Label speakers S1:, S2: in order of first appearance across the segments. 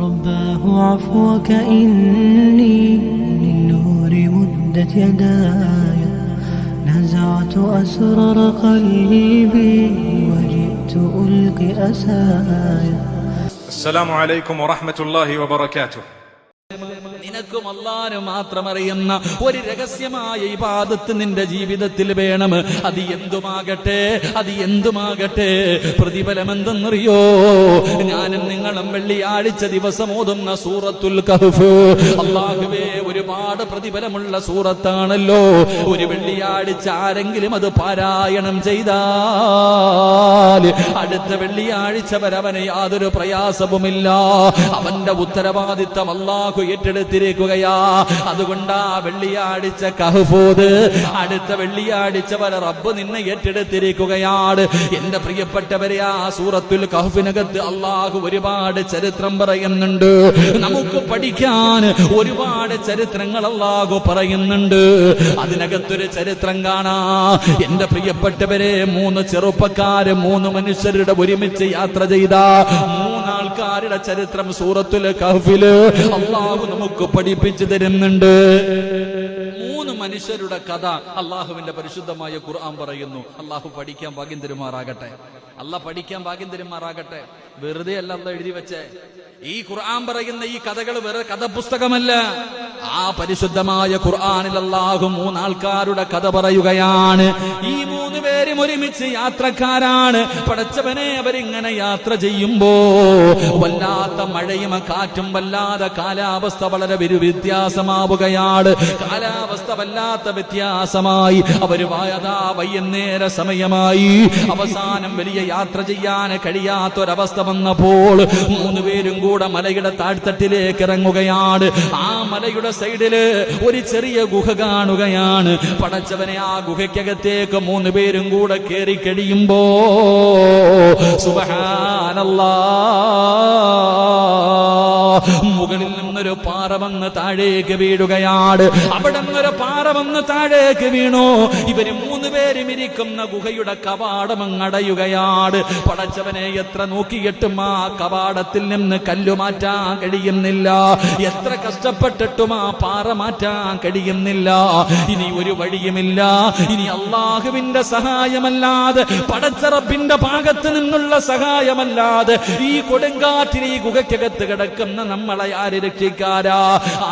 S1: رباه عفوك إني للنور مدت يداي نزعت أسرار قلبي وجئت ألقي أسايا.
S2: السلام عليكم ورحمة الله وبركاته.
S3: നിനക്കും അല്ലാഹുവിനും മാത്രം അറിയുന്ന ഒരു രഹസ്യമായ ഇബാദത്ത് നിന്റെ ജീവിതത്തിൽ വേണം. അത് എന്തുമാകട്ടെ പ്രതിഫലം എന്തെന്നറിയോ? ഞാനും നിങ്ങളും വെള്ളിയാഴ്ച ദിവസം ഓതുന്ന സൂറത്തുൽ കഹ്ഫ് അല്ലാഹുവേ ഒരുപാട് പ്രതിഫലമുള്ള സൂറത്താണല്ലോ. ഒരു വെള്ളിയാഴ്ച ആരെങ്കിലും അത് പാരായണം ചെയ്താൽ അടുത്ത വെള്ളിയാഴ്ച വരെ അവന് യാതൊരു പ്രയാസവുമില്ല. അവന്റെ ഉത്തരവാദിത്തം അല്ലാഹു ഏറ്റെടുത്തിരിക്കുകയാ. അതുകൊണ്ടാ വെള്ളിയാഴ്ച കഹ്ഫോത് അടുത്ത വെള്ളിയാഴ്ച വരെ റബ്ബ് നിന്നെ ഏറ്റെടുത്തിരിക്കുകയാണ്. എന്റെ പ്രിയപ്പെട്ടവരെ, ആ സൂറത്തുൽ കഹ്ഫിനകത്ത് അല്ലാഹു ഒരുപാട് ചരിത്രം പറയുന്നുണ്ട്. നമുക്ക് പഠിക്കാൻ ഒരുപാട് ചരിത്രങ്ങൾ അല്ലാഹു പറയുന്നുണ്ട്. അതിനകത്തൊരു ചരിത്രം കാണാ. എന്റെ പ്രിയപ്പെട്ടവരെ, 3 ചെറുപ്പക്കാര് 3 മനുഷ്യരുടെ ഒരുമിച്ച് യാത്ര ചെയ്ത 3 ആൾക്കാരുടെ ചരിത്രം സൂറത്തുൽ കഹ്ഫില് അല്ലാഹു നമുക്ക് പഠിപ്പിച്ചു തരുന്നുണ്ട്. 3 മനുഷ്യരുടെ കഥ അള്ളാഹുവിന്റെ പരിശുദ്ധമായ ഖുർആൻ പറയുന്നു. അള്ളാഹു പഠിക്കാൻ ഭാഗ്യം തരുമാറാകട്ടെ. പഠിക്കാൻ ഭാഗ്യം തരുമാറാകട്ടെ. വെറുതെ അല്ല അള്ളാഹ് എഴുതി വെച്ചേ. ഈ ഖുർആൻ പറയുന്ന ഈ കഥകൾ വെറുതെ കഥപുസ്തകമല്ല. ആ പരിശുദ്ധമായ ഖുർആനിൽ അല്ലാഹു 3 ആൾക്കാരുടെ കഥ പറയുകയാണ്. ഈ 3 പേരും ഒരുമിച്ച് യാത്രക്കാരാണ്. പടച്ചവനെ, അവരിങ്ങനെ യാത്ര ചെയ്യുമ്പോ വല്ലാത്ത മഴയും കാറ്റും, വല്ലാതെ കാലാവസ്ഥ വളരെ വ്യത്യാസമാവുകയാണ്. കാലാവസ്ഥ വല്ലാത്ത വ്യത്യാസമായി. അവര് വൈകുന്നേര സമയമായി. അവസാനം വലിയ യാത്ര ചെയ്യാൻ കഴിയാത്തൊരവസ്ഥ വന്നപ്പോൾ 3 പേരും കൂടെ മലയുടെ താഴ്ത്തട്ടിലേക്ക് ഇറങ്ങുകയാണ്. ആ മലയുടെ സൈഡില് ഒരു ചെറിയ ഗുഹ കാണുകയാണ്. പടച്ചവനെ, ആ ഗുഹയ്ക്കകത്തേക്ക് 3 പേരും കൂടെ കയറി കഴിയുമ്പോ സുബ്ഹാനല്ലാഹ്, മുകളിൽ നിന്നൊരു പാറ വന്ന് താഴേക്ക് വീഴുകയാണ്. അവിടെ നിന്നൊരു പാറ വന്ന് താഴേക്ക് വീണു. ഇവര് 3 പേരും ഇരിക്കുന്ന ഗുഹയുടെ കവാടം അടയുകയാണ്. പടച്ചവനെ, എത്ര നോക്കിയിട്ടും ആ കവാടത്തിൽ നിന്ന് കല്ലു മാറ്റാൻ കഴിയുന്നില്ല. എത്ര കഷ്ടപ്പെട്ടിട്ടും ആ പാറ മാറ്റാൻ കഴിയുന്നില്ല. ഇനി ഒരു വഴിയുമില്ല. ഇനി അള്ളാഹുവിന്റെ സഹായമല്ലാതെ, പടച്ച റബ്ബിന്റെ ഭാഗത്ത് നിന്നുള്ള സഹായമല്ലാതെ ഈ കൊടുങ്കാറ്റിന് ഈ ഗുഹയ്ക്കകത്ത് കിടക്കുന്ന നമ്മളെ ആര് രക്ഷിക്കാരാ?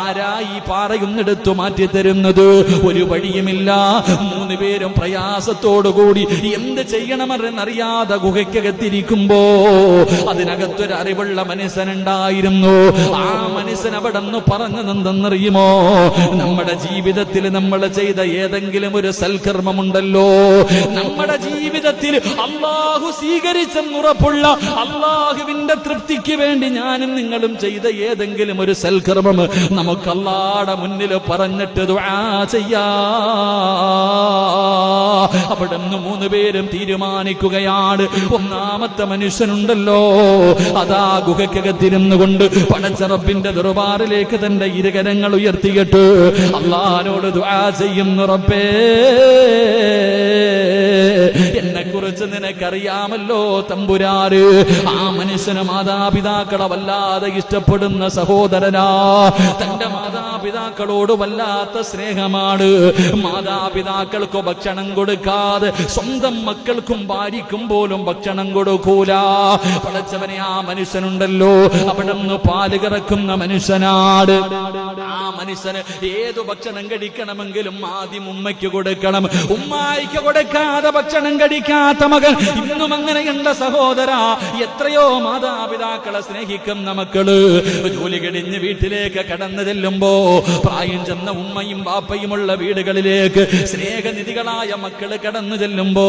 S3: ആരാ ഈ പാറയൊന്നെടുത്തു മാറ്റി തരുന്നത്? ഒരു വഴിയുമില്ല. 3 പേരും പ്രയാസത്തോടുകൂടി എന്ത് ചെയ്യണമെന്നറിയാതെ ഗുഹയ്ക്കകത്തിരിക്കുമ്പോ അതിനകത്തൊരു അറിവുള്ള മനുഷ്യനുണ്ടായിരുന്നു. ആ മനുഷ്യൻ അവിടെ നിന്ന് പറഞ്ഞതെന്തെന്നറിയുമോ? നമ്മുടെ ജീവിതത്തിൽ നമ്മൾ ചെയ്ത ഏതെങ്കിലും ഒരു സൽക്കർമ്മമുണ്ടല്ലോ, നമ്മുടെ ജീവിതത്തിൽ അള്ളാഹു സ്വീകരിച്ചെന്നുറപ്പുള്ള അള്ളാഹുവിന്റെ തൃപ്തിക്ക് വേണ്ടി ഞാനും നിങ്ങളും ചെയ്ത ഏതെങ്കിലും ഒരു സൽക്കർമ്മം നമുക്ക് അല്ലാഹുവിന്റെ മുന്നിൽ പറഞ്ഞിട്ട് ദുആ ചെയ്യാ. അവിടെ നിന്ന് 3 പേരും തീരുമാനിക്കുകയാണ്. ഒന്നാമത്തെ മനുഷ്യനുണ്ടല്ലോ, അതാ ഗുഹയ്ക്കകത്തിരുന്നു കൊണ്ട് പടച്ച റബ്ബിന്റെ ദർബാറിലേക്ക് തന്റെ ഇരുകരങ്ങൾ ഉയർത്തിയിട്ട് അല്ലാഹുവിനോട് ദുആ ചെയ്യുന്നു. റബ്ബേ, എന്നെ കുറിച്ച് നിനക്കറിയാമല്ലോ തമ്പുരാന്. ആ മനുഷ്യന് മാതാപിതാക്കളെ വല്ലാതെ ഇഷ്ടപ്പെടുന്ന സഹോദരനാ. തന്റെ മാതാപിതാക്കളോട് വല്ലാത്ത സ്നേഹമാണ്. മാതാപിതാക്കൾക്ക് ഭക്ഷണം കൊടുക്കാതെ സ്വന്തം മക്കൾക്കും ഭാര്യയ്ക്കും പോലും ഭക്ഷണം കൊടുക്കൂല. പടച്ചവനെ, ആ മനുഷ്യനുണ്ടല്ലോ അവിടെ നിന്ന് പാല് കറക്കുന്ന മനുഷ്യനാണ്. ആ മനുഷ്യന് ഏതു ഭക്ഷണം കഴിക്കണമെങ്കിലും ആദ്യം ഉമ്മയ്ക്ക് കൊടുക്കണം. ഉമ്മായിക്ക് കൊടുക്കാതെ ഭക്ഷണം കഴിക്കാത്ത മകൻ ഇന്നും അങ്ങനെയുണ്ട് സഹോദര. എത്രയോ മാതാപിതാക്കളെ സ്നേഹിക്കുന്ന മക്കള് ജോലി കഴിഞ്ഞ് വീട്ടിലേക്ക് കടന്നു ചെല്ലുമ്പോ പ്രായം ചെന്ന ഉമ്മയും ബാപ്പയുമുള്ള വീടുകളിലേക്ക് സ്നേഹനിധികളായ മക്കള് കടന്നു ചെല്ലുമ്പോ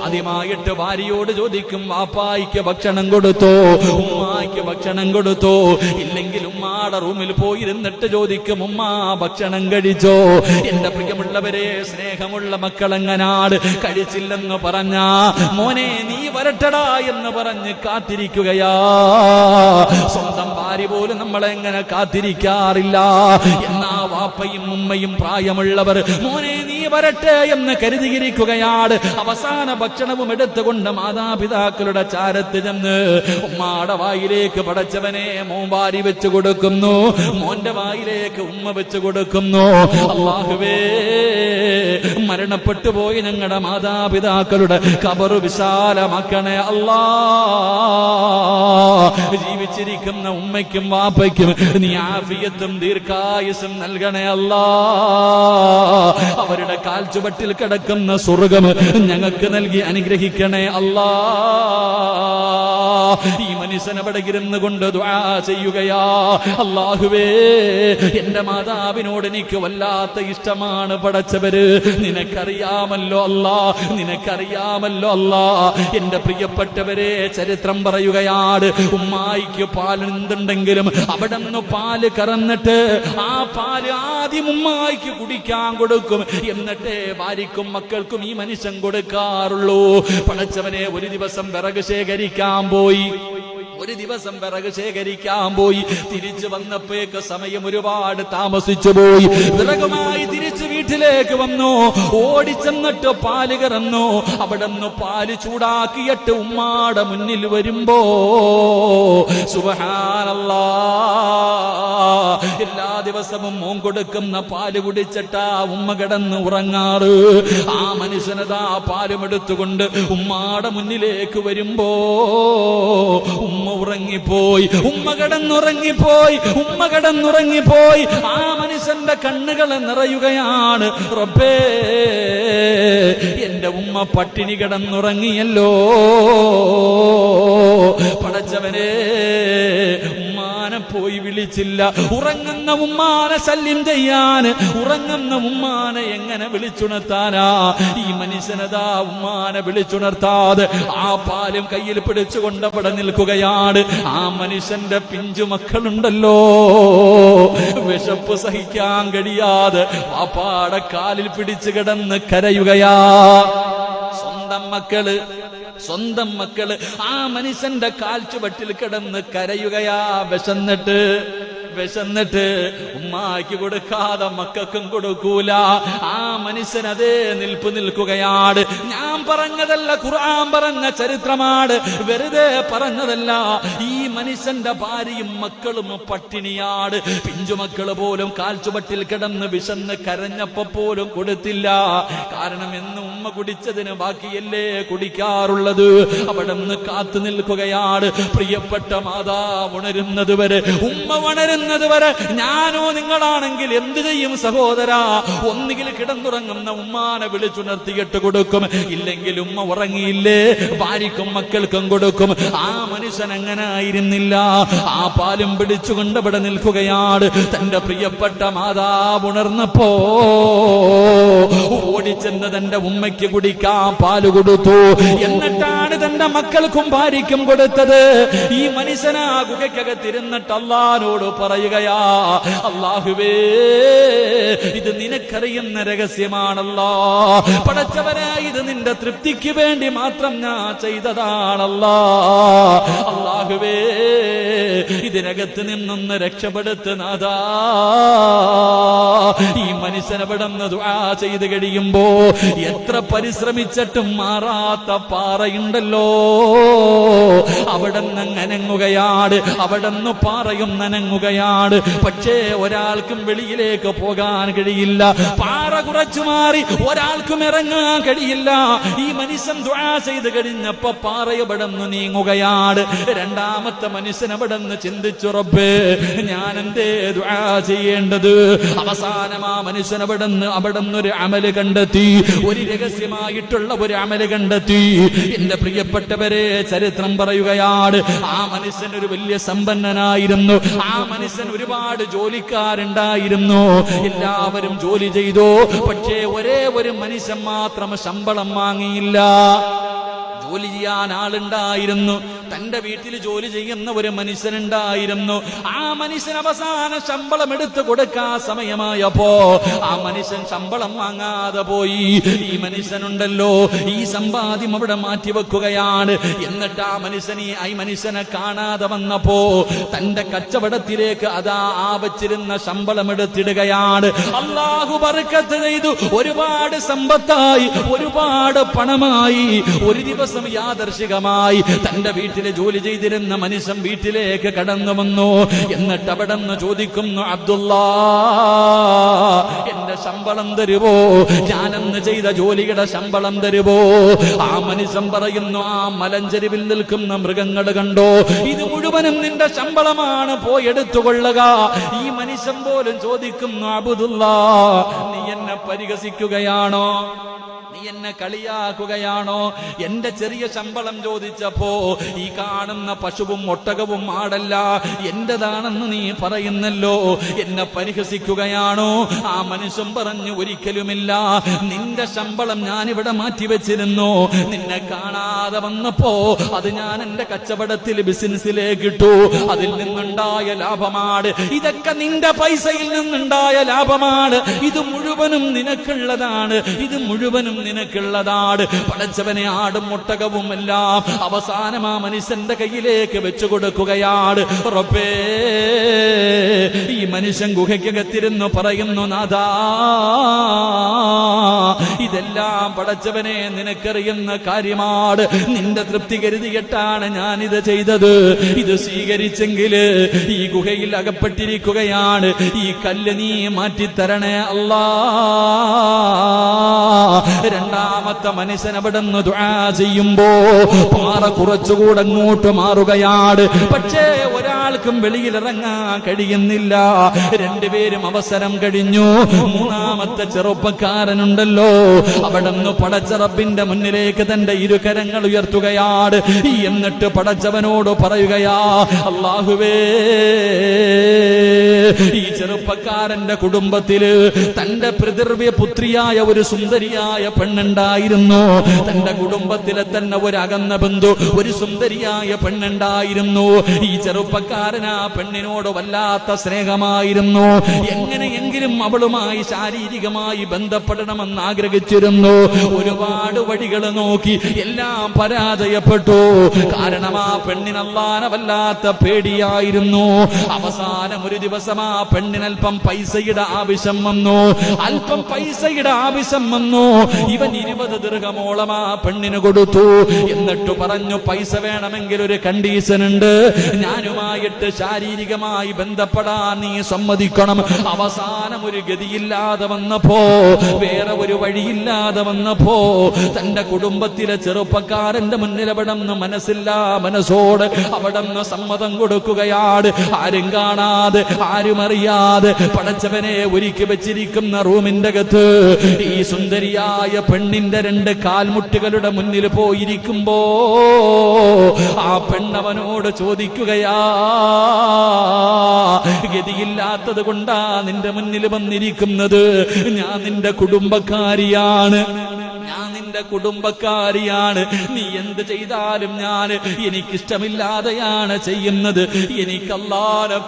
S3: ആദ്യമായിട്ട് ഭാര്യയോട് ചോദിക്കും, വാപ്പായിക്ക് ഭക്ഷണം കൊടുത്തോ, ഉമ്മായിക്ക് ഭക്ഷണം കൊടുത്തോ? ഇല്ലെങ്കിൽ ഉമ്മാടെ റൂമിൽ പോയിരുന്നിട്ട് ചോദിക്കും, ഉമ്മ ഭക്ഷണം കഴിച്ചോ? എന്റെ പ്രിയമുള്ളവരെ, സ്നേഹമുള്ള മക്കളെങ്ങനാണ് കഴിച്ചില്ലെന്ന് പറഞ്ഞ മോനെ നീ വരട്ടടാ എന്ന് പറഞ്ഞ് കാത്തിരിക്കുകയാ. സ്വന്തം ഭാര്യ പോലും നമ്മളെങ്ങനെ കാത്തിരിക്കാറില്ല. എന്നാ വാപ്പയും ഉമ്മയും പ്രായമുള്ളവർ മോനെ നീ വരട്ടെ എന്ന് കരുതിയിരിക്കുകയാണ്. അവസാന ഭക്ഷണവും എടുത്തുകൊണ്ട് മാതാപിതാക്കളുടെ ചാരത്ത് ചെന്ന് ഉമ്മാടെ വായിലേക്ക് പടച്ചവനെ മോൻ വാരി വെച്ച് കൊടുക്കുന്നു, മോന്റെ വായിലേക്ക് ഉമ്മ വെച്ച് കൊടുക്കുന്നു. അല്ലാഹുവേ, മരണപ്പെട്ടു പോയി ഞങ്ങളുടെ മാതാപിതാക്കളുടെ ഖബർ വിശാലമാക്കണേ അല്ലാ. ജീവിച്ചിരിക്കുന്ന ഉമ്മയ്ക്കും വാപ്പയ്ക്കും നീ ആഫിയത്തും ദീർഘായുസ്സും നൽകണേ അല്ലാ. അവരുടെ കാൽച്ചുവട്ടിൽ കിടക്കുന്ന സ്വർഗ്ഗം ഞങ്ങൾക്ക് നൽകി അനുഗ്രഹിക്കണേ അല്ലാ. ഈ മനുഷ്യൻ അവിടെ ഇരുന്ന് കൊണ്ട് ദുആ ചെയ്യുകയാ, അല്ലാഹുവേ, എന്റെ മാതാവിനോട് എനിക്ക് വല്ലാത്ത ഇഷ്ടമാണ് പടച്ചവര്. നിനക്കറിയാമല്ലോ അല്ലാ, നിനക്കറിയാമല്ലോ അല്ലാ. എന്റെ പ്രിയപ്പെട്ടവരെ, ചരിത്രം പറയുകയാണ്, ഉമ്മായിക്ക് പാൽ എന്തുണ്ടെങ്കിലും അവിടെ നിന്ന് പാല് കറന്നിട്ട് ആ പാല് ആദ്യം ഉമ്മായിക്ക് കുടിക്കാൻ കൊടുക്കും, എന്നിട്ടേ ഭാര്യക്കും മക്കൾക്കും ഈ മനുഷ്യൻ കൊടുക്കാറുള്ളൂ. പടച്ചവനെ, ഒരു ദിവസം വിറക് ശേഖരിക്കാൻ പോയി, തിരിച്ചു വന്നപ്പോഴേക്ക് സമയം ഒരുപാട് താമസിച്ചു പോയി. വിറകുമായി തിരിച്ച് വീട്ടിലേക്ക് വന്നു, ഓടിച്ചെന്നിട്ട് പാല് കറന്നു. അവിടെ നിന്ന് പാല് ചൂടാക്കിയിട്ട് ഉമ്മാടെ മുന്നിൽ വരുമ്പോ സുബ്ഹാനല്ലാഹ്, എല്ലാ ദിവസവും മോൻ കൊടുക്കുന്ന പാല് കുടിച്ചിട്ടാ ഉമ്മ കിടന്ന് ഉറങ്ങാറ്. ആ മനുഷ്യനതാ പാലും എടുത്തുകൊണ്ട് ഉമ്മാടെ മുന്നിലേക്ക് വരുമ്പോ ഉമ്മ ഉറങ്ങിപ്പോയി, ഉമ്മ കിടന്നുറങ്ങിപ്പോയി. ആ മനുഷ്യന്റെ കണ്ണുകൾ നിറയുകയാണ്. റബ്ബേ, എന്റെ ഉമ്മ പട്ടിണി കിടന്നുറങ്ങിയല്ലോ. പടച്ചവനെ, ഉമ്മാനെ പോയി വിളിച്ചില്ല. ഉറങ്ങുന്ന ഉമ്മാനെ ശല്യം ചെയ്യാൻ, ഉറങ്ങുന്ന ഉമ്മാനെ എങ്ങനെ വിളിച്ചുണർത്താനാ? ഈ മനുഷ്യനതാ ഉമ്മാനെ വിളിച്ചുണർത്താതെ ആ പാലും കയ്യിൽ പിടിച്ചുകൊണ്ട് അവിടെ നിൽക്കുകയാണ്. ആ മനുഷ്യന്റെ പിഞ്ചു മക്കളുണ്ടല്ലോ, വിശപ്പ് സഹിക്കാൻ കഴിയാതെ വാപ്പാടെ കാലിൽ പിടിച്ചു കിടന്ന് കരയുകയാ. സ്വന്തം മക്കള് ആ മനുഷ്യന്റെ കാൽച്ചുവട്ടിൽ കിടന്ന് കരയുകയാ. വിശന്നിട്ട് ഉമ്മാക്ക് കൊടുക്കാതെ മക്കൾക്കും കൊടുക്കൂല. ആ മനുഷ്യൻ അതേ നിൽക്കുകയാണ്. ഞാൻ പറഞ്ഞതല്ല, ഖുർആൻ പറഞ്ഞ ചരിത്രമാണ്, വെറുതെ പറഞ്ഞതല്ല. ഈ മനുഷ്യന്റെ ഭാര്യയും മക്കളും പട്ടിണിയാണ്. പിഞ്ചുമക്കള് പോലും കാൽച്ചുവട്ടിൽ കിടന്ന് വിശന്ന് കരഞ്ഞപ്പോ പോലും കൊടുത്തില്ല. കാരണം എന്ന് ഉമ്മ കുടിച്ചതിന് ബാക്കിയല്ലേ കുടിക്കാറുള്ളത്. അവിടെ നിന്ന് കാത്തു നിൽക്കുകയാണ്. പ്രിയപ്പെട്ട മാതാവ് ഉണരുന്നത് വരെ, ഉമ്മ ഉണരുന്നത് വരെ ഞാനോ നിങ്ങളാണെങ്കിൽ എന്ത് ചെയ്യും സഹോദരാ? ഒന്നുകിൽ കിടന്നുറങ്ങുന്ന ഉമ്മാനെ വിളിച്ചുണർത്തിയിട്ട് കൊടുക്കും, ഇല്ലെങ്കിൽ ഉമ്മ ഉറങ്ങിയില്ലേ ഭാര്യക്കും മക്കൾക്കും കൊടുക്കും. ആ മനുഷ്യൻ അങ്ങനെ ആയിരുന്നില്ല. ആ പാലും പിടിച്ചുകൊണ്ട് ഇവിടെ നിൽക്കുകയാണ്. തന്റെ പ്രിയപ്പെട്ട മാതാവ് ഉണർന്നപ്പോ ഓടിച്ചെന്ന് തന്റെ ഉമ്മയ്ക്ക് കുടിക്കാൻ പാല് കൊടുത്തു. എന്നിട്ടാണ് തന്റെ മക്കൾക്കും ഭാര്യയ്ക്കും കൊടുത്തത്. ഈ മനുഷ്യനാ ഗുഹയ്ക്കകത്തിരുന്നിട്ട് അല്ലാഹുവോട് പറയുകയാ, അല്ലാഹുവേ, ഇത് നിനക്കറിയുന്ന രഹസ്യമാണല്ലോ. പടച്ചവനെ, ഇത് നിന്റെ തൃപ്തിക്ക് വേണ്ടി മാത്രം ഞാൻ ചെയ്തതാണല്ലോ. അല്ലാഹുവേ, ഇതിനകത്ത് നിന്നൊന്ന് രക്ഷപ്പെടുത്തുന്നതാ. ഈ മനുഷ്യനെ വിടന്ന് ദുആ ചെയ്ത് കഴിയുമ്പോ എത്ര പരിശ്രമിച്ചിട്ടും മാറാത്ത പാറയുണ്ടല്ലോ, അവിടെ നിന്ന് അനങ്ങുകയാണ്, അവിടെ നിന്ന് പാറയും നനങ്ങുകയാണ്. പക്ഷേ ഒരാൾക്കും വെളിയിലേക്ക് പോകാൻ കഴിയില്ല. പാറ കുറച്ചു മാറി ഒരാൾക്കും ഇറങ്ങാൻ കഴിയില്ല. ഈ മനുഷ്യൻ ദുആ ചെയ്ത് കഴിഞ്ഞപ്പോ പാറ അവിടെ നിന്ന് നീങ്ങുകയാണ്. രണ്ടാമത്തെ മനുഷ്യൻ അവിടെ നിന്ന് ചിന്തിച്ചു, റബ്ബേ, ഞാൻ എന്തേ ദുആ ചെയ്യേണ്ടത്? അവസാനം ആ മനുഷ്യൻ അവിടെ നിന്ന് ഒരു അമല് കണ്ടെത്തി, ഒരു രഹസ്യമായിട്ടുള്ള ഒരു അമല് കണ്ടെത്തി. എന്റെ പ്രിയപ്പെട്ടവരെ, ചരിത്രം പറയുകയാണ്, ആ മനുഷ്യൻ ഒരു വലിയ സമ്പന്നനായിരുന്നു. ആ മനുഷ്യൻ ഒരുപാട് ജോലിക്കാരുണ്ടായിരുന്നു. എല്ലാവരും ജോലി ചെയ്തു. പക്ഷേ ഒരേ ഒരു മനുഷ്യൻ മാത്രം ശമ്പളം വാങ്ങിയില്ല. ജോലി ചെയ്യാൻ ആളുണ്ടായിരുന്നു, തന്റെ വീട്ടിൽ ജോലി ചെയ്യുന്ന ഒരു മനുഷ്യനുണ്ടായിരുന്നു. ആ മനുഷ്യൻ അവസാന ശമ്പളം എടുത്തു കൊടുക്കാൻ സമയമായപ്പോ ആ മനുഷ്യൻ ശമ്പളം വാങ്ങാതെ പോയി. ഈ മനുഷ്യനുണ്ടല്ലോ, ഈ സമ്പാദ്യം അവിടെ മാറ്റിവെക്കുകയാണ്. എന്നിട്ട് ആ മനുഷ്യനെ കാണാതെ വന്നപ്പോ തന്റെ കച്ചവടത്തിലേക്ക് അതാ ആ വച്ചിരുന്ന ശമ്പളം എടുത്തിടുകയാണ്. അല്ലാഹു ബർക്കത്ത് ചെയ്തു. ഒരുപാട് സമ്പത്തായി, ഒരുപാട് പണമായി. ഒരു ദിവസം യാദർശികമായി തന്റെ വീട്ടിൽ ജോലി ചെയ്തിരുന്ന മനുഷ്യൻ വീട്ടിലേക്ക് കടന്നു വന്നു. എന്നിട്ട് അവിടെ നിന്ന് ചോദിക്കുന്നു, അബ്ദുല്ലാ, എന്റെ ശമ്പളം തരുവോ? ഞാനെന്ന് ചെയ്ത ജോലിയുടെ ശമ്പളം തരുവോ? ആ മനുഷ്യൻ പറയുന്നു, ആ മലഞ്ചെരുവിൽ നിൽക്കുന്ന മൃഗങ്ങൾ കണ്ടോ, ഇത് മുഴുവനും നിന്റെ ശമ്പളമാണ്, പോയി എടുത്തുകൊള്ളുക. ഈ മനുഷ്യൻ പോലും ചോദിക്കുന്നു, അബ്ദുല്ലാ, നീ എന്നെ പരിഹസിക്കുകയാണോ? നീ എന്നെ കളിയാക്കുകയാണോ? എന്റെ ചെറിയ ശമ്പളം ചോദിച്ചപ്പോ ഈ കാണുന്ന പശുവും ഒട്ടകവും ആടല്ല എന്റേതാണെന്ന് നീ പറയുന്നല്ലോ, എന്നെ പരിഹസിക്കുകയാണോ? ആ മനുഷ്യൻ പറഞ്ഞു, ഒരിക്കലുമില്ല. നിന്റെ ശമ്പളം ഞാനിവിടെ മാറ്റിവെച്ചിരുന്നു. നിന്നെ കാണാതെ വന്നപ്പോ അത് ഞാൻ എന്റെ കച്ചവടത്തിൽ ബിസിനസ്സിലേക്ക് ഇട്ടു. അതിൽ നിന്നുണ്ടായ ലാഭമാണ്. ഇതൊക്കെ നിന്റെ പൈസയിൽ നിന്നുണ്ടായ ലാഭമാണ്. ഇത് മുഴുവനും നിനക്കുള്ളതാണ്. ഇത് മുഴുവനും നിനക്കുള്ളതാണ്. പടച്ചവനെ, ആടും ഒട്ടകവും എല്ലാം അവസാനം ആ മനുഷ്യന്റെ കയ്യിലേക്ക് വെച്ചു കൊടുക്കുകയാണ്. റബ്ബേ, ഈ മനുഷ്യൻ ഗുഹയ്ക്കകത്തിരുന്നു പറയുന്നു, നാഥാ, ഇതെല്ലാം പടച്ചവനെ നിനക്കറിയുന്ന കാര്യമാണ്. നിന്റെ തൃപ്തി കരുതിയിട്ടാണ് ഞാനിത് ചെയ്തത്. ഇത് സ്വീകരിച്ചെങ്കിൽ ഈ ഗുഹയിൽ അകപ്പെട്ടിരിക്കുകയാണ്. ഈ കല്ല് നീ മാറ്റിത്തരണേ അല്ലാ. രണ്ടാമത്തെ മനുഷ്യൻ അവിടെ നിന്ന് ദുആ ചെയ്യുമ്പോ പാറ കുറച്ചുകൂടെ അങ്ങോട്ട് മാറുകയാണ്. പക്ഷേ ഒരാൾക്കും വെളിയിലിറങ്ങാൻ കഴിയുന്നില്ല. രണ്ടുപേരും അവസരം കഴിഞ്ഞു. മൂന്നാമത്തെ ചെറുപ്പക്കാരനുണ്ടല്ലോ, അവിടെ നിന്ന് പടച്ച റബ്ബിന്റെ മുന്നിലേക്ക് തന്റെ ഇരുകരങ്ങൾ ഉയർത്തുകയാണ്. എന്നിട്ട് പടച്ചവനോട് പറയുകയാ, അല്ലാഹുവേ, ഈ ചെറുപ്പക്കാരന്റെ കുടുംബത്തില് തന്റെ പിതൃവ്യ പുത്രിയായ ഒരു സുന്ദരിയായ പെണ്ണുണ്ടായിരുന്നു. തന്റെ കുടുംബത്തിലെ തന്നെ ഒരു അകന്ന ബന്ധു, ഒരു സുന്ദരിയായ പെണ്ണുണ്ടായിരുന്നു. ഈ ചെറുപ്പക്കാരൻ ആ പെണ്ണിനോട് വല്ലാത്ത സ്നേഹമായിരുന്നു. എങ്ങനെയെങ്കിലും അവളുമായി ശാരീരികമായി ബന്ധപ്പെടണമെന്ന് ആഗ്രഹിച്ചിരുന്നു. ഒരുപാട് വഴികൾ നോക്കി, എല്ലാം പരാജയപ്പെട്ടു. കാരണം ആ പെണ്ണിന് അല്ലാഹനെ വല്ലാത്ത പേടിയായിരുന്നു. അവസാനം ഒരു ദിവസം ആ പെണ്ണിനൽപ്പം പൈസയുടെ ആവശ്യം വന്നു. അല്പം പൈസയുടെ ആവശ്യം വന്നു. ഇവൻ 20 ദിർഹമോളം ആ പെണ്ണിന് കൊടുത്തു. എന്നിട്ട് പറഞ്ഞു, പൈസ വേണമെങ്കിൽ ഒരു കണ്ടീഷൻ ഉണ്ട്, ഞാനുമായിട്ട് ശാരീരികമായി ബന്ധപ്പെടാൻ നീ സമ്മതിക്കണം. അവസാനം ഒരു ഗതിയില്ലാതെ വന്നപ്പോ, വേറെ ഒരു വഴിയില്ലാതെ വന്നപ്പോ തന്റെ കുടുംബത്തിലെ ചെറുപ്പക്കാരന്റെ മുന്നിൽ അവിടെ നിന്ന് മനസ്സോട് അവിടെ നിന്ന് സമ്മതം കൊടുക്കുകയാണ്. ആരും കാണാതെ, ആരും അറിയാതെ പടച്ചവനെ ഒരുക്കി വെച്ചിരിക്കുന്ന റൂമിന്റെ അകത്ത് ഈ സുന്ദരിയായ പെണ്ണിന്റെ 2 കാൽമുട്ടുകളുടെ മുന്നിൽ പോയിരിക്കുമ്പോ ആ പെണ്ണവനോട് ചോദിക്കുകയാ, ഗതിയില്ലാത്തത് കൊണ്ടാ നിന്റെ മുന്നിൽ വന്നിരിക്കുന്നത്. ഞാൻ നിന്റെ കുടുംബക്കാരിയാണ്. നീ എന്ത് ചെയ്താലും ഞാൻ എനിക്കിഷ്ടമില്ലാതെയാണ് ചെയ്യുന്നത്. എനിക്കല്ലാഹനെ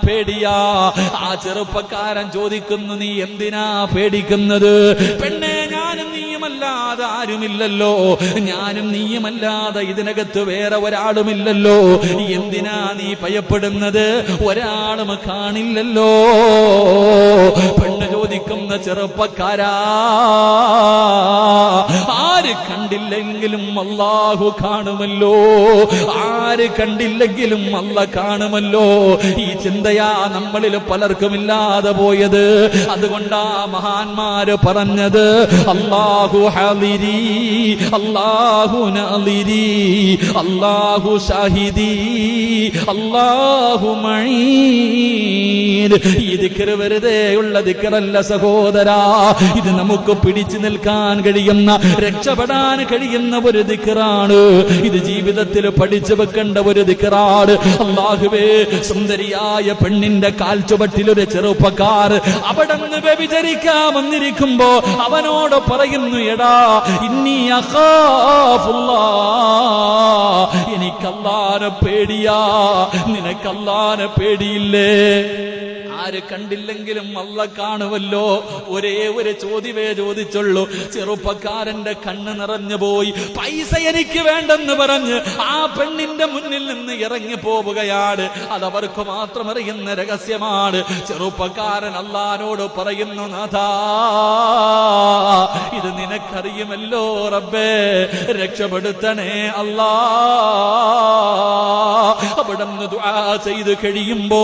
S3: പേടിയാ. ആ ചെറുപ്പക്കാരൻ ചോദിക്കുന്നു, നീ എന്തിനാ പേടിക്കുന്നത്? പെണ്ണെ, ഞാനും നീയുമല്ലാതെ ആരുമില്ലല്ലോ. ഞാനും നീയുമല്ലാതെ ഇതിനകത്ത് വേറെ ഒരാളുമില്ലല്ലോ. എന്തിനാ നീ ഭയപ്പെടുന്നത്? ഒരാളും കാണില്ലല്ലോ. പെണ്ണ് ചോദിക്കുന്ന ചെറുപ്പക്കാരാ, ആര് കണ്ടില്ലെങ്കിലും അല്ലാഹു കാണുമല്ലോ. ആര് കണ്ടില്ലെങ്കിലും അല്ലാഹ് കാണുമല്ലോ. ഈ ചിന്തയാ നമ്മളിൽ പലർക്കും ഇല്ലാതെ പോയത്. അതുകൊണ്ടാ മഹാന്മാര് പറഞ്ഞത്, അല്ലാഹു ഹാദിരി, അല്ലാഹു നാദിരി, അല്ലാഹു ഷാഹിദി, അല്ലാഹു മഈൻ. ഈ ദിക്ർ വെറുതെ ഉള്ള ദിക്റല്ല സഹോദരാ. ഇത് നമുക്ക് നമുക്ക് പിടിച്ചു നിൽക്കാൻ കഴിയുന്ന, രക്ഷപ്പെടാൻ കഴിയുന്ന ഒരു ദിക്റാണ് ഇത്. ജീവിതത്തിൽ പഠിച്ചു വെക്കേണ്ട ഒരു ദിക്റാണ്. അല്ലാഹുവേ, സുന്ദരിയായ പെണ്ണിന്റെ കാൽച്ചുവട്ടിൽ ഒരു ചെറുപ്പക്കാർ അവിടെ നിന്ന് വ്യഭിചരിക്കാൻ വന്നിരിക്കുമ്പോ അവനോട് പറയുന്നു, എടാ ഇന്നി അഖാഫുല്ലാഹ്, എനിക്കല്ലാഹുവിനെ പേടിയാ, നിനക്കല്ലാഹുവിനെ പേടിയില്ലേ? ആര് കണ്ടില്ലെങ്കിലും അല്ലാഹ് കാണുമല്ലോ. ഒരേ ഒരു ചോദ്യമേ ചോദിച്ചുള്ളൂ. ചെറുപ്പക്കാരന്റെ കണ്ണ് നിറഞ്ഞു പോയി. പൈസ എനിക്ക് വേണ്ടെന്ന് പറഞ്ഞ് ആ പെണ്ണിന്റെ മുന്നിൽ നിന്ന് ഇറങ്ങി പോവുകയാണ്. അതവർക്ക് മാത്രം അറിയുന്ന രഹസ്യമാണ്. ചെറുപ്പക്കാരൻ അല്ലാഹുവോട് പറയുന്നു, നാഥാ, ഇത് നിനക്കറിയുമല്ലോ റബ്ബേ, രക്ഷപ്പെടുത്തണേ അല്ലാ. അവിടുന്ന് ദുആ ചെയ്ത് കഴിയുമ്പോ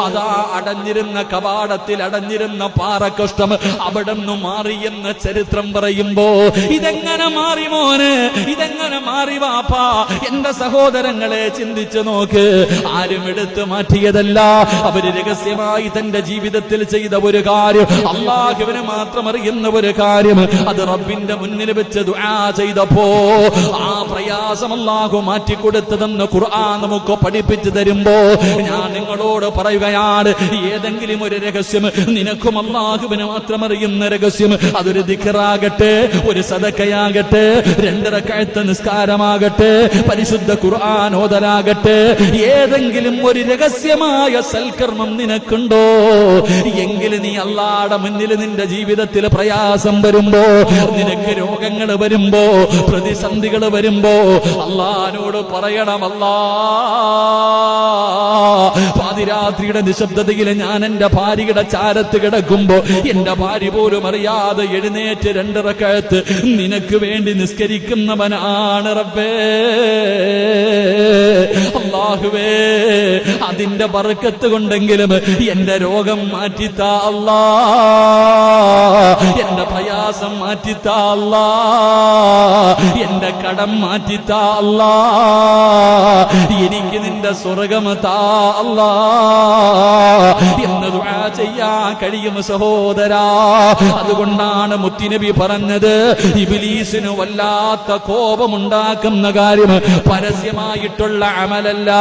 S3: അതാ അടഞ്ഞിരുന്ന കവാടത്തിൽ അടഞ്ഞിരുന്ന പാറക്കഷ്ടം അവിടുന്ന് മാറിയെന്ന ചരിത്രം പറയുമ്പോ, ഇതെങ്ങനെ മാറി മോന്, ഇതെങ്ങനെ മാറി വാപ്പാ? എന്റെ സഹോദരങ്ങളെ ചിന്തിച്ചു നോക്ക്. ആരും എടുത്തു മാറ്റിയതല്ല. അവര് രഹസ്യമായി തന്റെ ജീവിതത്തിൽ ചെയ്ത ഒരു കാര്യം, അല്ലാഹുവിനെ മാത്രം അറിയുന്ന ഒരു കാര്യം, അത് റബ്ബിന്റെ മുന്നിൽ വെച്ച് ദുആ ചെയ്തപ്പോ ആ പ്രയാസം അല്ലാഹു മാറ്റിക്കൊടുത്തതെന്ന് ഖുർആൻ നമുക്ക് പഠിപ്പിച്ചു തരുമ്പോ ഞാൻ നിങ്ങളോട് പറയുകയാണ്, ഏതെങ്കിലും ഒരു രഹസ്യം, നിനക്കും അല്ലാഹുവിനെ മാത്രം അറിയുന്ന രഹസ്യം, അതൊരു ദിക്റാകട്ടെ, ഒരു സദഖയാകട്ടെ, 2 റക്അത്ത് നിസ്കാരമാകട്ടെ, പരിശുദ്ധ ഖുർആൻ ഓതലാകട്ടെ, ഏതെങ്കിലും ഒരു രഹസ്യമായ സൽക്കർമ്മം നിനക്കുണ്ടോ എങ്കിൽ നീ അല്ലാഹുവിന്റെ മുന്നിൽ നിന്റെ ജീവിതത്തിൽ പ്രയാസം വരുമ്പോ, നിനക്ക് രോഗങ്ങൾ വരുമ്പോ, പ്രതിസന്ധികൾ വരുമ്പോ അല്ലാഹുവിനോട് പറയണം, അല്ലാഹ്, പാതിരാത്രിയുടെ നിശബ്ദതയിൽ ഞാൻ എന്റെ ഭാര്യയുടെ ചാരത്ത് കിടക്കുമ്പോ എന്റെ ഭാര്യ പോലും അറിയാതെ എഴുന്നേറ്റ് 2 റക്അത്ത് നിനക്ക് വേണ്ടി നിസ്കരിക്കുന്നവനാണ് റബ്ബേ. അല്ലാഹുവേ, അതിന്റെ ബർക്കത്ത് കൊണ്ടെങ്കിലും എന്റെ രോഗം മാറ്റിത്താ അല്ലാ, എന്റെ പ്രയാസം മാറ്റിത്താ അല്ലാ, എന്റെ കടം മാറ്റിത്താ അല്ലാ, എനിക്ക് നിന്റെ സ്വർഗം താ അല്ലാ എന്ന് ദുആ ചെയ്യാൻ കഴിയും സഹോദരാ. അതുകൊണ്ടാണ് മുത്തുനബി പറഞ്ഞത്, ഇബ്ലീസിന് വല്ലാത്ത കോപമുണ്ടാക്കുന്ന കാര്യം പരസ്യമായിട്ടുള്ള അമലല്ല,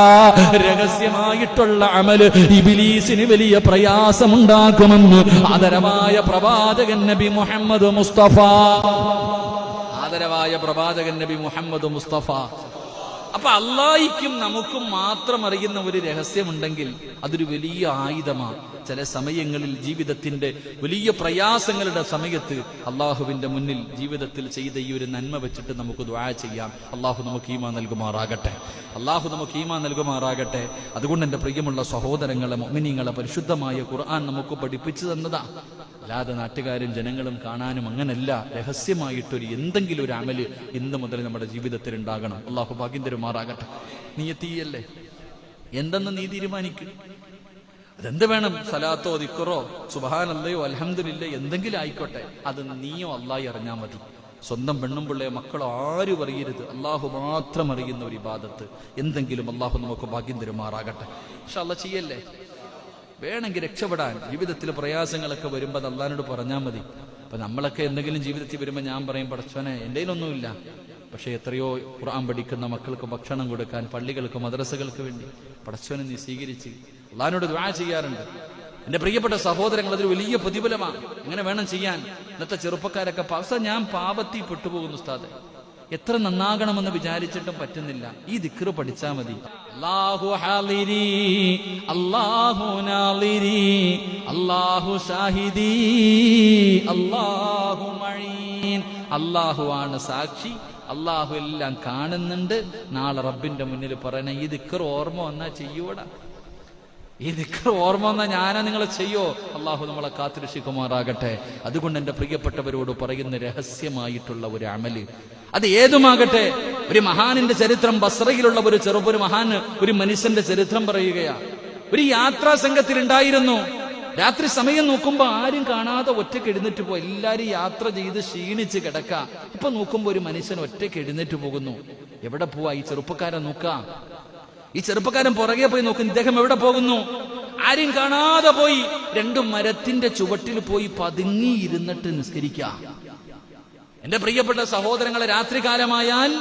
S3: രഹസ്യമായിട്ടുള്ള അമല് ഇബ്ലീസിന് വലിയ പ്രയാസമുണ്ടാക്കുമെന്ന് ആദരവായ പ്രവാചകൻ നബി മുഹമ്മദ് മുസ്തഫ, ആദരവായ പ്രവാചകൻ നബി മുഹമ്മദ് മുസ്തഫ. അപ്പൊ അല്ലാഹ്ക്കും നമുക്കും മാത്രം അറിയുന്ന ഒരു രഹസ്യമുണ്ടെങ്കിൽ അതൊരു വലിയ ആയുധമാണ്. ചില സമയങ്ങളിൽ ജീവിതത്തിന്റെ വലിയ പ്രയാസങ്ങളുടെ സമയത്ത് അള്ളാഹുവിന്റെ മുന്നിൽ ജീവിതത്തിൽ ചെയ്ത ഈ ഒരു നന്മ വെച്ചിട്ട് നമുക്ക് ദുആ ചെയ്യാം. അള്ളാഹു നമുക്ക് ഈമാൻ നൽകുമാറാകട്ടെ, അള്ളാഹു നമുക്ക് ഈമാൻ നൽകുമാറാകട്ടെ. അതുകൊണ്ട് എന്റെ പ്രിയമുള്ള സഹോദരങ്ങളെ, മുഅ്മിനീങ്ങളെ, പരിശുദ്ധമായ ഖുർആൻ നമുക്ക് പഠിപ്പിച്ചു തന്നതാ. അല്ലാതെ നാട്ടുകാരും ജനങ്ങളും കാണാനും അങ്ങനല്ല. രഹസ്യമായിട്ടൊരു എന്തെങ്കിലും ഒരു അമല് ഇന്ന് മുതൽ നമ്മുടെ ജീവിതത്തിൽ ഉണ്ടാകണം. അള്ളാഹു ഭാഗ്യം തരുമാറാകട്ടെ. നീയത്തീയല്ലേ, എന്തെന്ന് നീ തീരുമാനിക്കും. അതെന്ത് വേണം, സലാത്തോ ദിക്റോ സുബ്ഹാനല്ലയോ അൽഹംദുലില്ലാഹ് എന്തെങ്കിലും ആയിക്കോട്ടെ, അത് നീയോ അല്ലാഹു അറിഞ്ഞാൽ മതി. സ്വന്തം പെണ്ണും പിള്ളയോ മക്കളോ ആരും അറിയരുത്. അള്ളാഹു മാത്രം അറിയുന്ന ഒരു ഇബാദത്ത് എന്തെങ്കിലും അള്ളാഹു നമുക്ക് ഭാഗ്യം തരുമാറാകട്ടെ. ഇൻഷാ അല്ലാഹ് ചെയ്യല്ലേ. വേണമെങ്കിൽ രക്ഷപ്പെടാൻ ജീവിതത്തിൽ പ്രയാസങ്ങളൊക്കെ വരുമ്പോൾ അത് അള്ളാഹിനോട് പറഞ്ഞാൽ മതി. അപ്പൊ നമ്മളൊക്കെ എന്തെങ്കിലും ജീവിതത്തിൽ വരുമ്പോൾ ഞാൻ പറയും, പടച്ചോനെ എൻ്റെ കയ്യിലൊന്നുമില്ല, പക്ഷെ എത്രയോ ഖുർആൻ പഠിക്കുന്ന മക്കൾക്ക് ഭക്ഷണം കൊടുക്കാൻ, പള്ളികൾക്ക് മദ്രസകൾക്ക് വേണ്ടി പടച്ചോനെ നീ സ്വീകരിച്ച് അള്ളാഹിനോട് ദുആ ചെയ്യാറുണ്ട്. എന്റെ പ്രിയപ്പെട്ട സഹോദരങ്ങൾ, അതൊരു വലിയ പ്രതിഫലമാണ്. അങ്ങനെ വേണം ചെയ്യാൻ. ഇന്നത്തെ ചെറുപ്പക്കാരൊക്കെ ഞാൻ പാപത്തിൽ പെട്ടുപോകുന്നു ഉസ്താദ്, എത്ര നന്നാകണമെന്ന് വിചാരിച്ചിട്ടും പറ്റുന്നില്ല. ഈ ദിക്ർ പഠിച്ചാൽ മതി. അല്ലാഹു ഹാളിരി, അല്ലാഹു നാളിരി, അല്ലാഹു ഷാഹിദി, അല്ലാഹു മഈൻ. അല്ലാഹു ആണ് സാക്ഷി, അല്ലാഹു എല്ലാം കാണുന്നുണ്ട്. നാളെ റബ്ബിന്റെ മുന്നിൽ പറയണ ഈ ദിക്ർ ഓർമ്മ വന്നാ ചെയ്യൂടാ. ഈ ദിക്ർ ഓർമ്മ വന്നാൽ ഞാനാ നിങ്ങളെ ചെയ്യോ? അള്ളാഹു നമ്മളെ കാത്തുരക്ഷിക്കുമാറാകട്ടെ. അതുകൊണ്ട് എന്റെ പ്രിയപ്പെട്ടവരോട് പറയുന്ന രഹസ്യമായിട്ടുള്ള ഒരു അമല്, അത് ഏതുമാകട്ടെ. ഒരു മഹാനിന്റെ ചരിത്രം, ബസ്രയിലുള്ള ഒരു മഹാൻ, ഒരു മനുഷ്യന്റെ ചരിത്രം പറയുകയാ. ഒരു യാത്രാ സംഘത്തിൽ ഉണ്ടായിരുന്നു. രാത്രി സമയം നോക്കുമ്പോ ആരും കാണാതെ ഒറ്റയ്ക്ക് എഴുന്നേറ്റ് പോയി. എല്ലാരും യാത്ര ചെയ്ത് ക്ഷീണിച്ച് കിടക്ക. ഇപ്പൊ നോക്കുമ്പോ ഒരു മനുഷ്യൻ ഒറ്റയ്ക്ക് എഴുന്നേറ്റ് പോകുന്നു. എവിടെ പോവാ? ഈ ചെറുപ്പക്കാരൻ നോക്കാം. ഈ ചെറുപ്പക്കാരൻ പുറകെ പോയി നോക്കും, ഇദ്ദേഹം എവിടെ പോകുന്നു? ആ ആരും കാണാതെ പോയി 2 മരത്തിന്റെ ചുവട്ടിൽ പോയി പതുങ്ങിയിരുന്നിട്ട് നിസ്കരിക്കാം. എന്റെ പ്രിയപ്പെട്ട സഹോദരങ്ങളെ, രാത്രികാലമായാൽ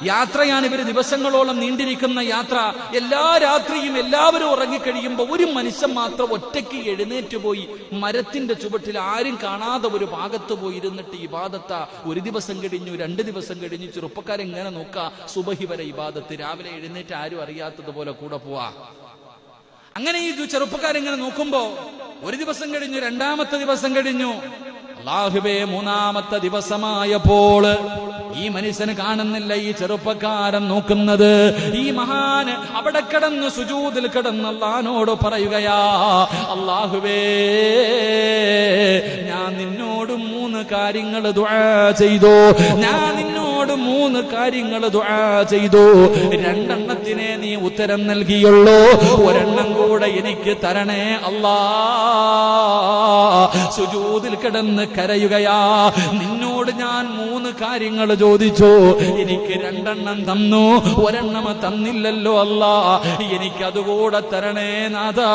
S3: യാത്രയാണ്. ഇവര് ദിവസങ്ങളോളം നീണ്ടിരിക്കുന്ന യാത്ര. എല്ലാ രാത്രിയും എല്ലാവരും ഉറങ്ങിക്കഴിയുമ്പോൾ ഒരു മനുഷ്യൻ മാത്രം ഒറ്റയ്ക്ക് എഴുന്നേറ്റ് പോയി മരത്തിന്റെ ചുവട്ടിൽ ആരും കാണാതെ ഒരു ഭാഗത്ത് പോയി ഇരുന്നിട്ട് ഇബാദത്ത. 1 ദിവസം കഴിഞ്ഞു, 2 ദിവസം കഴിഞ്ഞു. ചെറുപ്പക്കാരെങ്ങനെ നോക്കുക, സുബഹി വരെ ഇബാദത്ത്. രാവിലെ എഴുന്നേറ്റ് ആരും അറിയാത്തതുപോലെ കൂടെ പോവാ. അങ്ങനെ ഈ ചെറുപ്പക്കാരെങ്ങനെ നോക്കുമ്പോ 1 ദിവസം കഴിഞ്ഞു, 2ാമത്തെ ദിവസം കഴിഞ്ഞു. അല്ലാഹുവേ, 3ാമത്തെ ദിവസമായപ്പോൾ ഈ മനുഷ്യന് കാണുന്നില്ല. ഈ ചെറുപ്പക്കാരൻ നോക്കുന്നത്, ഈ മഹാന് അവിടെ കിടന്ന് സുജൂദിൽ കിടന്ന് അല്ലാഹുവോട് പറയുകയാ, അല്ലാഹുവേ, ഞാൻ നിന്നോട് 3 കാര്യങ്ങൾ ദുആ ചെയ്തു. ഞാൻ നിന്നോട് 3 കാര്യങ്ങൾ ദുആ ചെയ്തു. 2 നീ ഉത്തരം നൽകിയുള്ളൂ. 1 കൂടെ എനിക്ക് തരണേ അല്ലാ. സുജൂദിൽ കിടന്ന് കരയുകയാ. നിന്നോട് ഞാൻ 3 കാര്യങ്ങൾ ചോദിച്ചു, എനിക്ക് 2 തന്നു, 1 തന്നില്ലല്ലോ അല്ലാ. എനിക്കതുകൂടെ തരണേ നാഥാ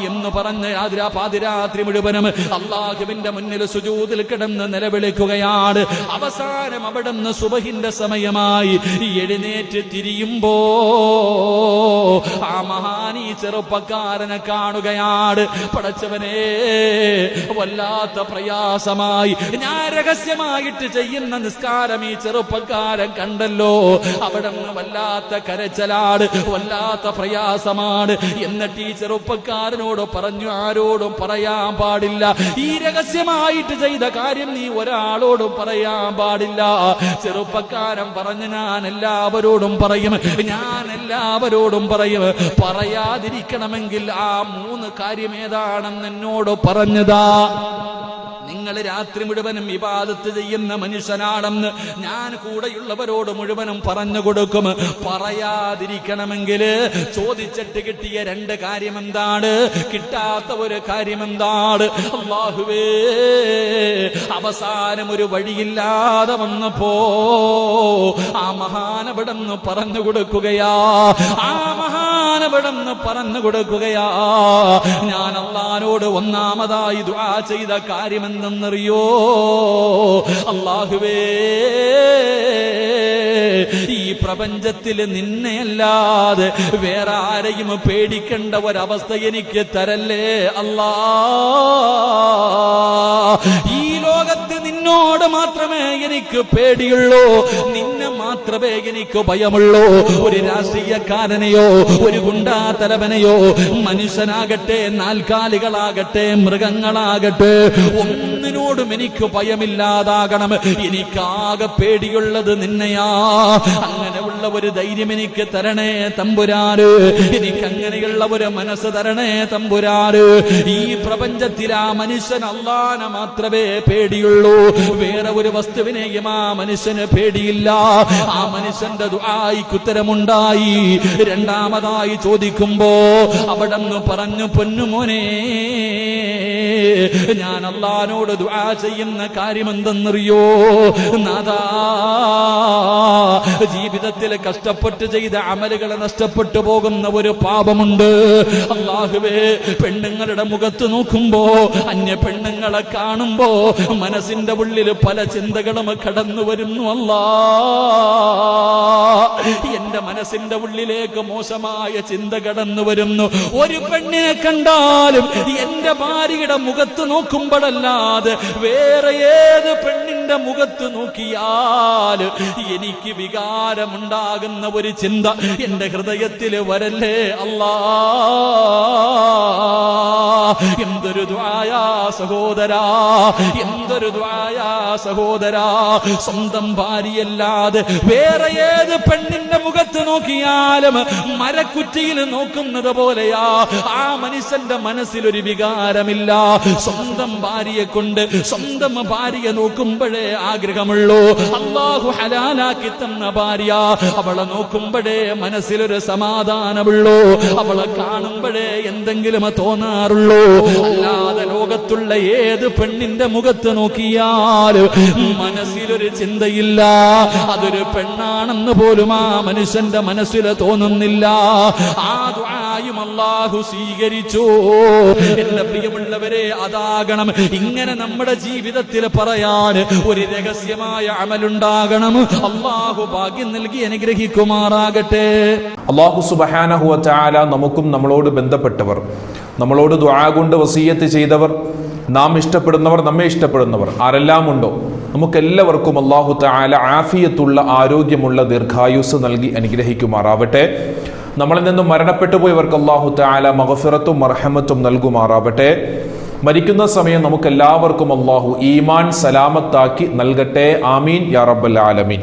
S3: എന്ന് പറഞ്ഞ് പാതിരാത്രി മുഴുവനും അല്ലാഹുവിന്റെ മുന്നിൽ സുജൂദിൽ കിടന്ന് നിലവിളിക്കുകയാണ്. അവസാനം അവിടുന്ന് സുബഹിന്റെ സമയമായി എഴുന്നേറ്റ് തിരിയുമ്പോ ആ മഹാനീ ചെറുപ്പക്കാരനെ കാണുകയാണ്. പടച്ചവനെ, വല്ലാത്ത പ്രയാസമായി. ഞാൻ രഹസ്യമായിട്ട് ചെയ്യുന്ന നിസ്കാരം ഈ ചെറുപ്പക്കാരൻ കണ്ടല്ലോ. അവിടെ വല്ലാത്ത കരച്ചലാണ്, വല്ലാത്ത പ്രയാസമാണ്. എന്നിട്ട് ഈ ചെറുപ്പക്കാരനോട് പറഞ്ഞു, ആരോടും പറയാൻ പാടില്ല. ഈ രഹസ്യമായിട്ട് ചെയ്ത കാര്യം നീ ഒരാളോടും പറയാൻ പാടില്ല. ചെറുപ്പക്കാരൻ പറഞ്ഞു, ഞാൻ എല്ലാവരോടും പറയും, ഞാൻ എല്ലാവരോടും പറയും. പറയാതിരിക്കണമെങ്കിൽ ആ 3 കാര്യം ഏതാണെന്ന് എന്നോട് പറഞ്ഞതാ. നിങ്ങൾ രാത്രി മുഴുവനും ഇബാദത്ത് ചെയ്യുന്ന മനുഷ്യനാണെന്ന് ഞാൻ കൂടെയുള്ളവരോട് മുഴുവനും പറഞ്ഞു കൊടുക്കും. പറയാതിരിക്കണമെങ്കിൽ ചോദിച്ചിട്ട് കിട്ടിയ 2 കാര്യം എന്താണ്? കിട്ടാത്ത ഒരു കാര്യം എന്താണ്? അല്ലാഹുവേ, അവസാനം ഒരു വഴിയില്ലാതെ വന്നപ്പോ ആ മഹാനവിടന്ന് പറഞ്ഞു കൊടുക്കുകയാ. ആ മഹാനവിടന്ന് പറഞ്ഞു കൊടുക്കുകയാ, ഞാൻ അല്ലാഹുവോട് 1ാമതായി ദുആ ചെയ്ത കാര്യം എന്തെന്നറിയോ? അല്ലാഹുവേ, ഈ പ്രപഞ്ചത്തിൽ നിന്നെയല്ലാതെ വേറെ ആരെയും പേടിക്കേണ്ട ഒരവസ്ഥ എനിക്ക് തരല്ലേ അല്ലാ. ഈ ലോകത്ത് നിന്നോട് മാത്രമേ എനിക്ക് പേടിയുള്ളൂ, നിന്നെ മാത്രമേ എനിക്ക് ഭയമുള്ളൂ. ഒരു രാഷ്ട്രീയക്കാരനെയോ ഒരു ഗുണ്ടാതലവനെയോ, മനുഷ്യനാകട്ടെ, നാൽക്കാലികളാകട്ടെ, മൃഗങ്ങളാകട്ടെ, ഒന്നിനോടും എനിക്ക് ഭയമില്ലാതാകണം. എനിക്കാകെ പേടിയുള്ളത് നിന്നെയാ. അങ്ങനെയുള്ള ഒരു ധൈര്യം എനിക്ക് തരണേ തമ്പുരാന്. എനിക്ക് അങ്ങനെയുള്ള ഒരു മനസ്സ് തരണേ തമ്പുരാന്. ഈ പ്രപഞ്ചത്തിൽ ആ മനുഷ്യൻ അല്ലാഹനെ മാത്രമേ പേടിയുള്ളൂ, വേറെ ഒരു വസ്തുവിനെയും ആ മനുഷ്യന് പേടിയില്ല. ആ മനുഷ്യന്റെ ദുആയ്ക്ക് ഉത്തരമുണ്ടായി. 2ാമതായി ചോദിക്കുമ്പോ അവിടെന്ന് പറഞ്ഞു, പൊന്നുമോനെ, ഞാൻ അല്ലാഹുവോട് ദുആ ചെയ്യുന്ന കാര്യം എന്തെന്നറിയോ? നാഥാ, ജീവിതത്തിൽ കഷ്ടപ്പെട്ട് ചെയ്ത അമലുകളെ നഷ്ടപ്പെട്ടു പോകുന്ന ഒരു പാപമുണ്ട്. അല്ലാഹുവേ, പെണ്ണുങ്ങളുടെ മുഖത്ത് നോക്കുമ്പോ, അന്യ പെണ്ണുങ്ങളെ കാണുമ്പോ മനസ്സിന്റെ ഉള്ളിൽ പല ചിന്തകളും കടന്നു വരുന്നു. അല്ലാ, എന്റെ മനസ്സിന്റെ ഉള്ളിലേക്ക് മോശമായ ചിന്ത കടന്നു വരുന്നു. ഒരു പെണ്ണിനെ കണ്ടാലും എന്റെ ഭാര്യയുടെ മുഖത്ത് നോക്കുമ്പോഴല്ലാതെ വേറെ ഏത് പെണ്ണിന്റെ മുഖത്ത് നോക്കിയാൽ എനിക്ക് വികാരമുണ്ടാകുന്ന ഒരു ചിന്ത എന്റെ ഹൃദയത്തിൽ വരല്ലേ അല്ലാ. എന്തൊരു ദുആയാ സഹോദരാ, എന്തൊരു ദുആയാ സഹോദരാ. സ്വന്തം ഭാര്യയല്ലാതെ വേറെ ഏത് പെണ്ണിന്റെ മുഖത്ത് നോക്കിയാലും മരക്കുറ്റിയിൽ നോക്കുന്നത് പോലെയാ ആ മനുഷ്യന്റെ മനസ്സിലൊരു വികാരമില്ല. സ്വന്തം ഭാര്യയെ കൊണ്ട് സ്വന്തം ഭാര്യയെ നോക്കുമ്പോഴേ ആഗ്രഹമുള്ളൂ. അല്ലാഹു ഹലാലാക്കി തന്ന ഭാര്യ, അവളെ നോക്കുമ്പോഴേ മനസ്സിലൊരു സമാധാനമുള്ളൂ, അവളെ കാണുമ്പോഴേ എന്തെങ്കിലും തോന്നാറുള്ളൂ. അല്ലാതെ ലോകത്തുള്ള ഏത് പെണ്ണിന്റെ മുഖത്ത് നോക്കിയാൽ മനസ്സിലൊരു ചിന്തയില്ല. അതൊരു പെണ്ണാണെന്ന് പോലും ആ മനുഷ്യന്റെ മനസ്സിൽ തോന്നുന്നില്ല. ആ ദുആ ദുആയും അല്ലാഹു സ്വീകരിച്ചു. എന്റെ പ്രിയമുള്ളവരെ, അതാകണം ഇങ്ങനെ നമ്മുടെ ജീവിതത്തിൽ പറയാൻ ഒരു രഹസ്യമായ അമലുണ്ടാകണം. അല്ലാഹു ഭാഗ്യം നൽകി അനുഗ്രഹിക്കുമാറാകട്ടെ.
S4: അല്ലാഹു സുബ്ഹാനഹു വ തആല നമുക്കും നമ്മളോട് ബന്ധപ്പെട്ടവർ, നമ്മളോട് ദുആ കൊണ്ട് വസിയ്യത്ത് ചെയ്തവർ, നാം ഇഷ്ടപ്പെടുന്നവർ, നമ്മെ ഇഷ്ടപ്പെടുന്നവർ ആരെല്ലാം ഉണ്ടോ നമുക്കെല്ലാവർക്കും അല്ലാഹു തആല ആഫിയത്തുള്ള ആരോഗ്യമുള്ള ദീർഘായുസ് നൽകി അനുഗ്രഹിക്കുമാറാവട്ടെ. നമ്മളിൽ നിന്നും മരണപ്പെട്ടു പോയവർക്ക് അല്ലാഹു തആല മഗ്ഫിറത്തും മർഹമത്തും നൽകുമാറാവട്ടെ. മരിക്കുന്ന സമയം നമുക്കെല്ലാവർക്കും അല്ലാഹു ഈമാൻ സലാമത്താക്കി നൽകട്ടെ. ആമീൻ യാ റബ്ബൽ ആലമീൻ.